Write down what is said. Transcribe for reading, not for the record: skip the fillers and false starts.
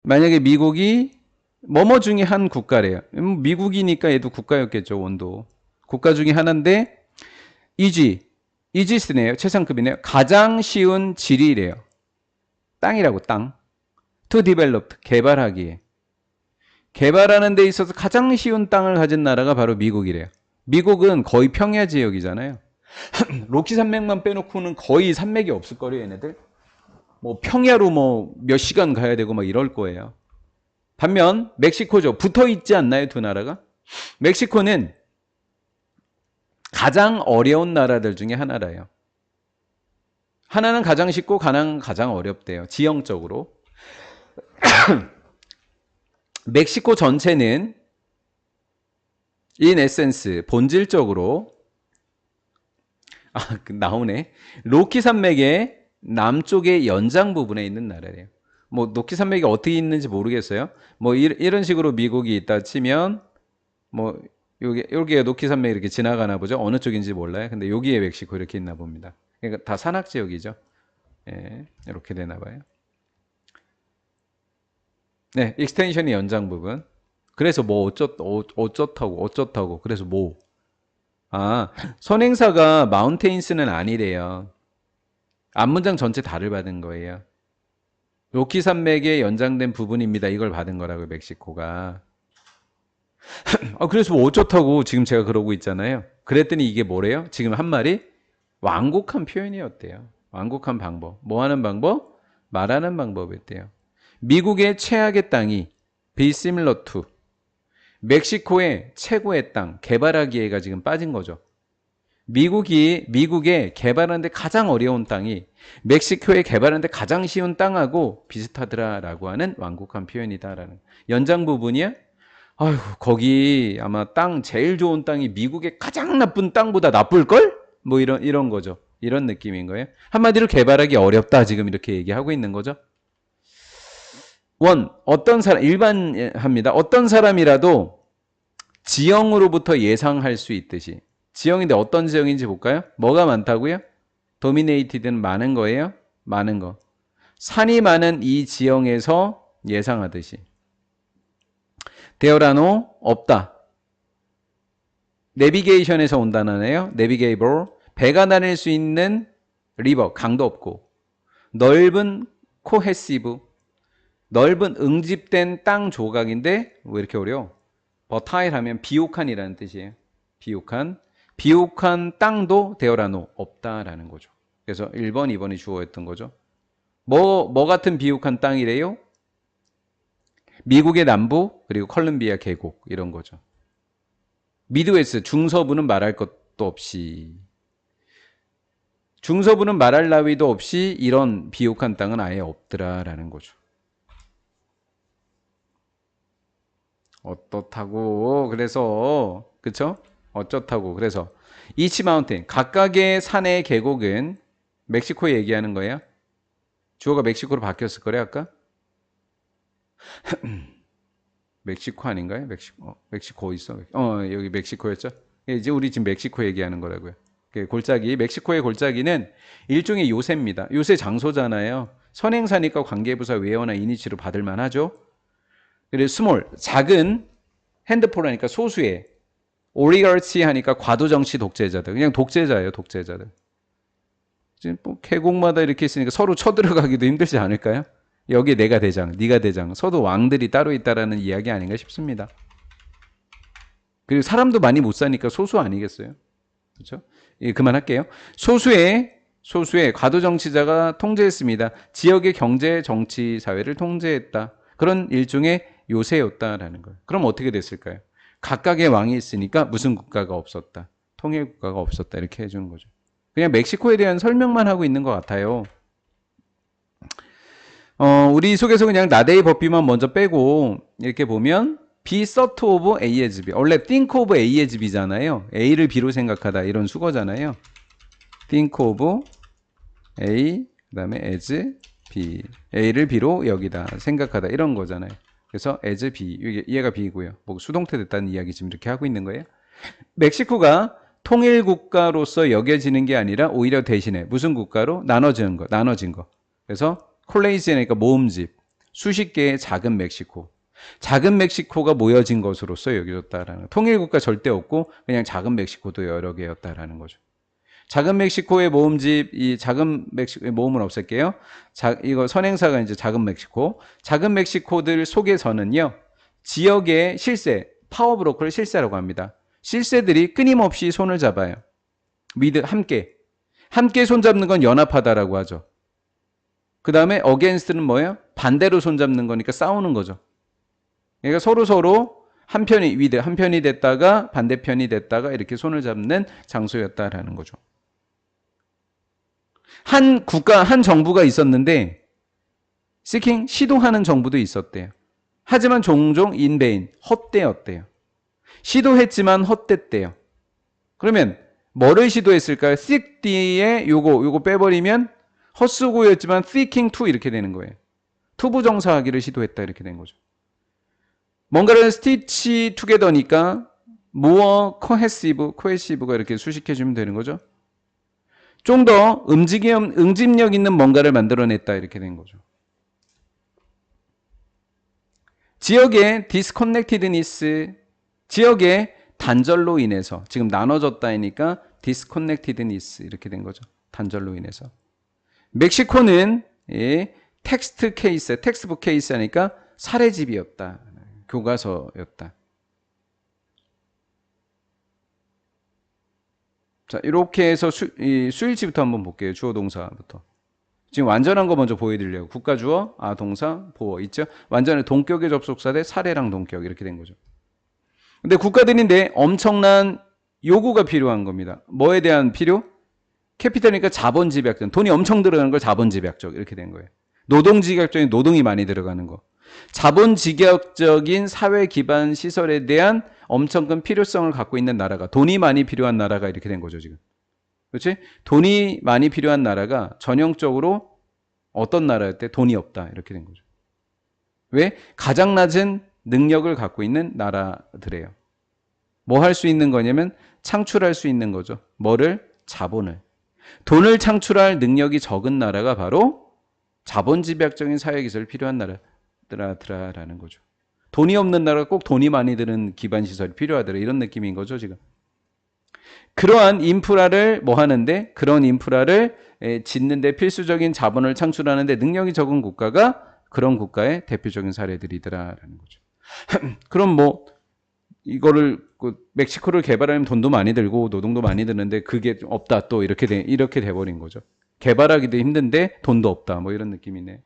만약에 미국이 뭐뭐 중에 한 국가래요. 미국이니까 얘도 국가였겠죠, 원도. 국가 중에 하나인데 이지스네요. 최상급이네요. 가장 쉬운 지리래요. 땅이라고 땅. To develop, 개발하기에. 개발하는 데 있어서 가장 쉬운 땅을 가진 나라가 바로 미국이래요. 미국은 거의 평야 지역이잖아요. 로키 산맥만 빼놓고는 거의 산맥이 없을 거래요, 얘네들. 뭐 평야로 뭐 몇 시간 가야 되고 막 이럴 거예요. 반면 멕시코죠. 붙어 있지 않나요, 두 나라가? 멕시코는 가장 어려운 나라들 중에 하나라요. 하나는 가장 쉽고 하나는 가장 어렵대요. 지형적으로. 멕시코 전체는 in essence 본질적으로 나오네. 로키 산맥의 남쪽의 연장 부분에 있는 나라래요. 뭐 로키 산맥이 어떻게 있는지 모르겠어요. 뭐 이런 식으로 미국이 있다 치면 뭐 여기에 로키 산맥이 이렇게 지나가나 보죠. 어느 쪽인지 몰라요. 근데 여기에 멕시코 이렇게 있나 봅니다. 그러니까 다 산악 지역이죠. 예, 이렇게 되나 봐요. 네, 익스텐션의 연장 부분. 그래서 뭐 어쩌다고 그래서 뭐 선행사가 마운테인스는 아니래요. 앞문장 전체 다를 받은 거예요. 로키 산맥의 연장된 부분입니다. 이걸 받은 거라고요, 멕시코가. 그래서 뭐 어쩌다고 지금 제가 그러고 있잖아요. 그랬더니 이게 뭐래요? 지금 한 말이 완곡한 표현이었대요. 완곡한 방법. 뭐 하는 방법? 말하는 방법이었대요. 미국의 최악의 땅이 be similar to 멕시코의 최고의 땅, 개발하기에가 지금 빠진 거죠. 미국에 개발하는데 가장 어려운 땅이 멕시코에 개발하는데 가장 쉬운 땅하고 비슷하더라라고 하는 완곡한 표현이다라는 연장 부분이야. 아휴, 거기 아마 땅 제일 좋은 땅이 미국의 가장 나쁜 땅보다 나쁠걸? 뭐 이런 거죠. 이런 느낌인 거예요. 한마디로 개발하기 어렵다 지금 이렇게 얘기하고 있는 거죠. 어떤 사람 일반합니다. 어떤 사람이라도 지형으로부터 예상할 수 있듯이 지형인데 어떤 지형인지 볼까요? 뭐가 많다고요? 도미네이티드는 많은 거예요. 많은 거. 산이 많은 이 지형에서 예상하듯이 데어라노 없다. 내비게이션에서 온 단어네요. 내비게이블 배가 다닐 수 있는 리버 강도 없고 넓은 코헤시브 넓은 응집된 땅 조각인데 왜 이렇게 어려워? 버타일 하면 비옥한이라는 뜻이에요. 비옥한 땅도 데어라노 없다라는 거죠. 그래서 1번, 2번이 주어였던 거죠. 뭐 같은 비옥한 땅이래요? 미국의 남부 그리고 컬럼비아 계곡 이런 거죠. 미드웨스트 중서부는 말할 것도 없이 중서부는 말할 나위도 없이 이런 비옥한 땅은 아예 없더라라는 거죠. 어떻다고 그래서 그쵸? 어쩌다고 그래서 이치 마운틴 각각의 산의 계곡은 멕시코에 얘기하는 거예요. 주어가 멕시코로 바뀌었을 거래 아까. 멕시코 아닌가요? 멕시코 있어. 여기 멕시코였죠. 이제 우리 지금 멕시코 얘기하는 거라고요. 골짜기 멕시코의 골짜기는 일종의 요새입니다. 요새 장소잖아요. 선행사니까 관계부사 외어나 이니치로 받을 만하죠. 그리고 스몰 작은 핸드폰 하니까 소수의 오리가치 하니까 과도정치 독재자들 그냥 독재자예요. 독재자들. 지금 뭐 계곡마다 이렇게 있으니까 서로 쳐들어가기도 힘들지 않을까요? 여기 내가 대장, 네가 대장, 서도 왕들이 따로 있다라는 이야기 아닌가 싶습니다. 그리고 사람도 많이 못 사니까 소수 아니겠어요? 그렇죠? 예, 그만할게요. 소수의 과도 정치자가 통제했습니다. 지역의 경제, 정치, 사회를 통제했다. 그런 일종의 요새였다라는 거예요. 그럼 어떻게 됐을까요? 각각의 왕이 있으니까 무슨 국가가 없었다. 통일 국가가 없었다. 이렇게 해주는 거죠. 그냥 멕시코에 대한 설명만 하고 있는 것 같아요. 우리 속에서 그냥 나데이 법비만 먼저 빼고 이렇게 보면 be thought of A as B. 원래 think of A as B잖아요. A를 B로 생각하다 이런 수거잖아요. think of A 그다음에 as B. A를 B로 여기다 생각하다 이런 거잖아요. 그래서 as B. 얘가 B고요. 뭐 수동태 됐다는 이야기 지금 이렇게 하고 있는 거예요. 멕시코가 통일 국가로서 여겨지는 게 아니라 오히려 대신에 무슨 국가로 나눠진 거. 그래서 콜레이지니까 모음집. 수십 개의 작은 멕시코. 작은 멕시코가 모여진 것으로서 여겨졌다라는, 통일국가 절대 없고 그냥 작은 멕시코도 여러 개였다라는 거죠. 작은 멕시코의 모음집, 이 작은 멕시코의 모음은 없앨게요. 이거 선행사가 이제 작은 멕시코. 작은 멕시코들 속에서는요, 지역의 실세, 파워브로커를 실세라고 합니다. 실세들이 끊임없이 손을 잡아요. 함께 손잡는 건 연합하다라고 하죠. 그 다음에 against는 뭐예요? 반대로 손잡는 거니까 싸우는 거죠. 그러니까 서로 한편이 됐다가 반대편이 됐다가 이렇게 손을 잡는 장소였다라는 거죠. 한 정부가 있었는데 시도하는 정부도 있었대요. 하지만 종종 인베인, 헛되었대요. 시도했지만 헛됐대요. 그러면 뭐를 시도했을까요? seek 뒤에 요거 빼버리면 헛수고였지만 seeking to 이렇게 되는 거예요. 투부정사하기를 시도했다 이렇게 된 거죠. 뭔가를 stitch together니까 more cohesive가 이렇게 수식해주면 되는 거죠. 좀 더 응집력 있는 뭔가를 만들어냈다 이렇게 된 거죠. 지역의 disconnectedness, 지역의 단절로 인해서, 지금 나눠졌다니까 disconnectedness 이렇게 된 거죠. 단절로 인해서. 멕시코는 텍스트북 케이스 하니까 사례집이었다. 교과서였다. 자, 이렇게 해서 수일치부터 한번 볼게요. 주어 동사부터. 지금 완전한 거 먼저 보여드리려고. 국가 주어, 동사, 보어 있죠? 완전히 동격의 접속사 대 사례랑 동격 이렇게 된 거죠. 근데 국가들인데 엄청난 요구가 필요한 겁니다. 뭐에 대한 필요? 캐피탈이니까 자본집약적, 돈이 엄청 들어가는 걸 자본집약적 이렇게 된 거예요. 노동집약적인 노동이 많이 들어가는 거. 자본집약적인 사회 기반 시설에 대한 엄청 큰 필요성을 갖고 있는 나라가, 돈이 많이 필요한 나라가 이렇게 된 거죠, 지금. 그렇지? 돈이 많이 필요한 나라가 전형적으로 어떤 나라였대? 돈이 없다. 이렇게 된 거죠. 왜? 가장 낮은 능력을 갖고 있는 나라들이에요. 뭐 할 수 있는 거냐면 창출할 수 있는 거죠. 뭐를? 자본을. 돈을 창출할 능력이 적은 나라가 바로 자본집약적인 사회기술이 필요한 나라들아라는 거죠. 돈이 없는 나라가 꼭 돈이 많이 드는 기반시설이 필요하더라. 이런 느낌인 거죠, 지금. 그러한 인프라를 뭐 하는데, 그런 인프라를 짓는데 필수적인 자본을 창출하는데 능력이 적은 국가가 그런 국가의 대표적인 사례들이더라라는 거죠. 그럼 뭐 이거를 멕시코를 개발하려면 돈도 많이 들고 노동도 많이 드는데 그게 없다 또 이렇게 돼버린 거죠. 개발하기도 힘든데 돈도 없다 뭐 이런 느낌이네.